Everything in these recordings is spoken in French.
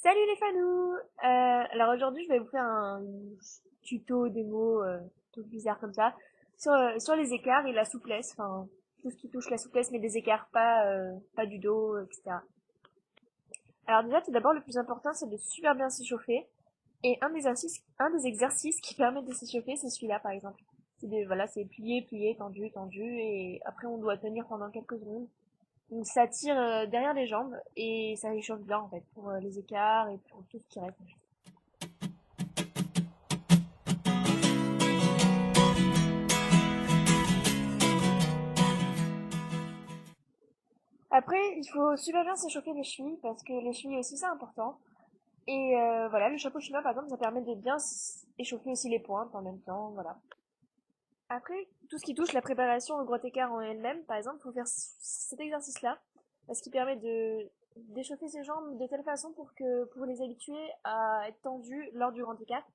Salut les fanous! Alors aujourd'hui je vais vous faire un tuto démo tout bizarre comme ça sur les écarts et la souplesse, enfin tout ce qui touche la souplesse mais des écarts pas du dos, etc. Alors déjà tout d'abord le plus important c'est de super bien s'échauffer et un des exercices qui permettent de s'échauffer c'est celui-là par exemple. C'est plier, plier, tendu, tendu et après on doit tenir pendant quelques secondes. Donc ça tire derrière les jambes et ça réchauffe bien en fait pour les écarts et pour tout ce qui reste. Après, il faut super bien s'échauffer les chevilles parce que les chevilles aussi c'est important. Et voilà, le chapeau chinois par exemple ça permet de bien échauffer aussi les pointes en même temps, voilà. Après, tout ce qui touche la préparation au grand écart en elle-même, par exemple, faut faire cet exercice-là parce qu'il permet de d'échauffer ses jambes de telle façon pour les habituer à être tendues lors du grand écart.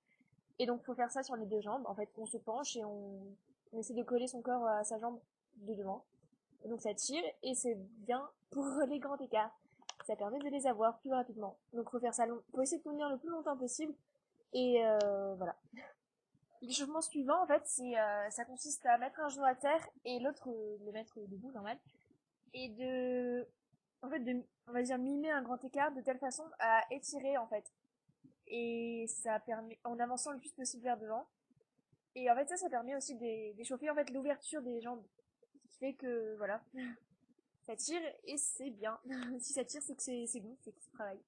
Et donc, faut faire ça sur les deux jambes. En fait, on se penche et on essaie de coller son corps à sa jambe de devant. Et donc, ça tire et c'est bien pour les grands écarts. Ça permet de les avoir plus rapidement. Donc, faut faire ça faut essayer de tenir le plus longtemps possible. Et voilà. L'échauffement suivant, en fait, ça consiste à mettre un genou à terre et l'autre le mettre debout, normal. Et on va dire, mimer un grand écart de telle façon à étirer, en fait. Et ça permet, en avançant le plus possible vers devant. Et en fait, ça permet aussi d'échauffer en fait l'ouverture des jambes. Ce qui fait que, voilà, ça tire et c'est bien. Si ça tire, c'est que c'est bon, c'est que ça travaille.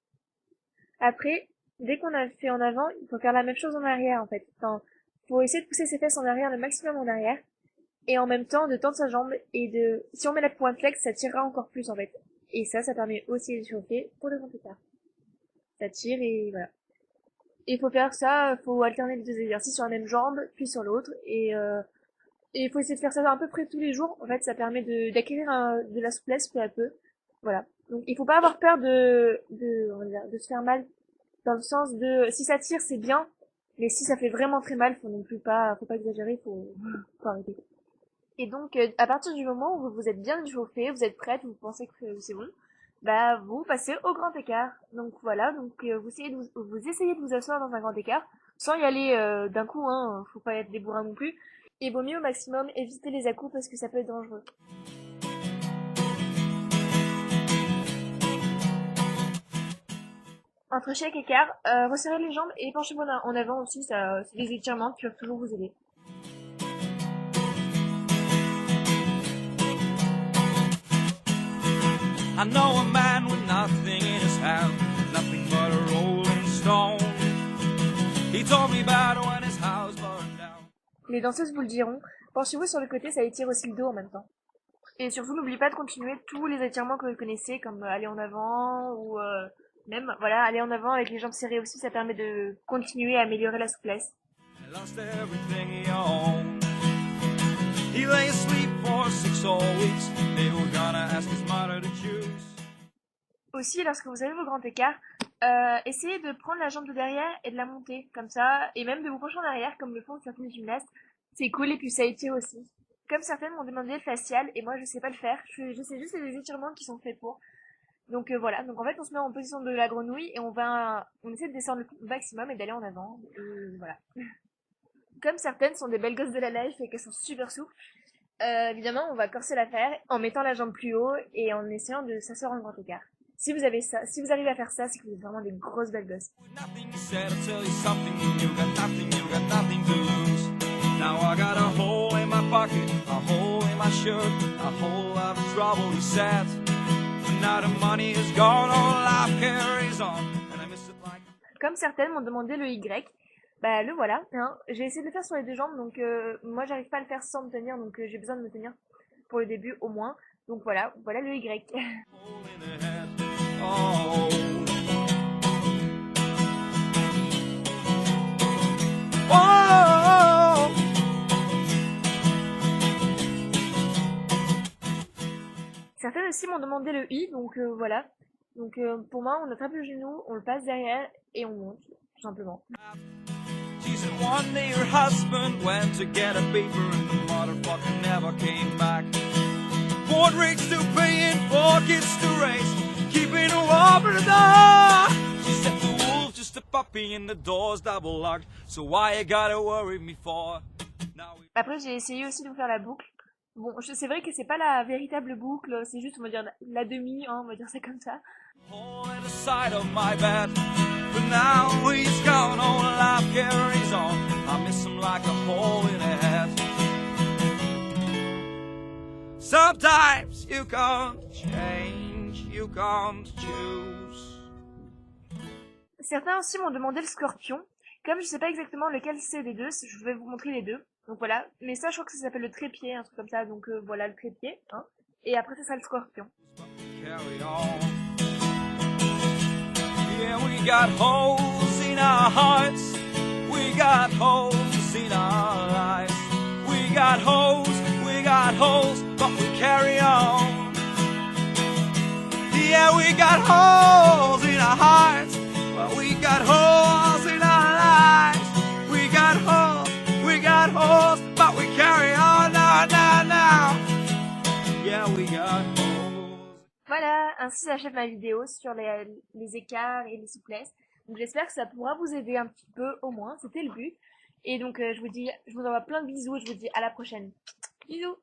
Après, dès qu'on a fait en avant, il faut faire la même chose en arrière, en fait. Enfin, faut essayer de pousser ses fesses en arrière le maximum en arrière. Et en même temps, de tendre sa jambe si on met la pointe flex, ça tirera encore plus, en fait. Et ça permet aussi d'échauffer pour le grand écart. Ça tire et voilà. Et il faut faire ça, faut alterner les deux exercices sur la même jambe, puis sur l'autre, et il faut essayer de faire ça à peu près tous les jours. En fait, ça permet d'acquérir de la souplesse peu à peu. Voilà. Donc, il faut pas avoir peur on va dire, de se faire mal. Dans le sens de, si ça tire, c'est bien. Mais si ça fait vraiment très mal, faut pas exagérer, faut arrêter. Et donc, à partir du moment où vous êtes bien échauffé, vous êtes prête, vous pensez que c'est bon, bah, vous passez au grand écart. Donc voilà, vous essayez de vous asseoir dans un grand écart, sans y aller d'un coup, hein, faut pas être des bourrins non plus. Il vaut mieux au maximum éviter les à-coups parce que ça peut être dangereux. Entre chaque écart, resserrez les jambes et penchez-vous en avant aussi, c'est des étirements qui peuvent toujours vous aider. I know a man with nothing in his hand, nothing but a rolling stone. He told me about when his house burned down. Les danseuses vous le diront, penchez-vous sur le côté, ça étire aussi le dos en même temps. Et surtout, n'oubliez pas de continuer tous les étirements que vous connaissez, comme aller en avant ou même, voilà, aller en avant avec les jambes serrées aussi, ça permet de continuer à améliorer la souplesse. He lay asleep for 6 whole weeks. They were gonna ask his mother to choose. Aussi, lorsque vous avez vos grands écarts, essayez de prendre la jambe de derrière et de la monter, comme ça, et même de vous pencher en arrière, comme le font certaines gymnastes. C'est cool et puis ça étire aussi. Comme certaines m'ont demandé le facial, et moi je sais pas le faire, je sais juste les étirements qui sont faits pour. Donc voilà, donc en fait on se met en position de la grenouille et on essaie de descendre le maximum et d'aller en avant, et voilà. Comme certaines sont des belles gosses de la neige et qu'elles sont super souples, évidemment, on va corser l'affaire en mettant la jambe plus haut et en essayant de s'asseoir en grand écart. Si vous arrivez à faire ça, c'est que vous êtes vraiment des grosses belles gosses. Comme certaines m'ont demandé le Y, bah le voilà, hein. J'ai essayé de le faire sur les deux jambes, donc moi j'arrive pas à le faire sans me tenir, donc j'ai besoin de me tenir pour le début au moins. Donc voilà le Y. Certaines aussi m'ont demandé le I, donc voilà. Donc pour moi, on attrape le genou, on le passe derrière et on monte, tout simplement. She said one day her husband went to get a paper and the motherfucker never came back. Board rates to pay and 4 kids to raise, keeping her off the door. She said puppy and the door's double locked. So why you gotta worry me for? Après, j'ai essayé aussi de vous faire la boucle. Bon, c'est vrai que c'est pas la véritable boucle, c'est juste, on va dire, la demi, hein, on va dire ça comme ça. Hole in the side of my bed. But now he's gone, all life carries on. I miss him like a hole in a head. Sometimes you can't change, you can't choose. Certains aussi m'ont demandé le scorpion. Comme je sais pas exactement lequel c'est des deux, je vais vous montrer les deux. Donc voilà. Mais ça, je crois que ça s'appelle le trépied, un truc comme ça. Donc voilà le trépied. Hein. Et après, ça sera le scorpion. Carry on. Yeah, we got holes in our hearts. We got holes in our lives. We got holes, but we carry on. Yeah, we got holes in our hearts, but we got holes in our lives. We got holes, but we carry on now, now, now. Yeah, we got holes. Voilà, ainsi s'achève ma vidéo sur les écarts et les souplesses. Donc j'espère que ça pourra vous aider un petit peu au moins, c'était le but. Et donc je vous envoie plein de bisous et je vous dis à la prochaine. Bisous!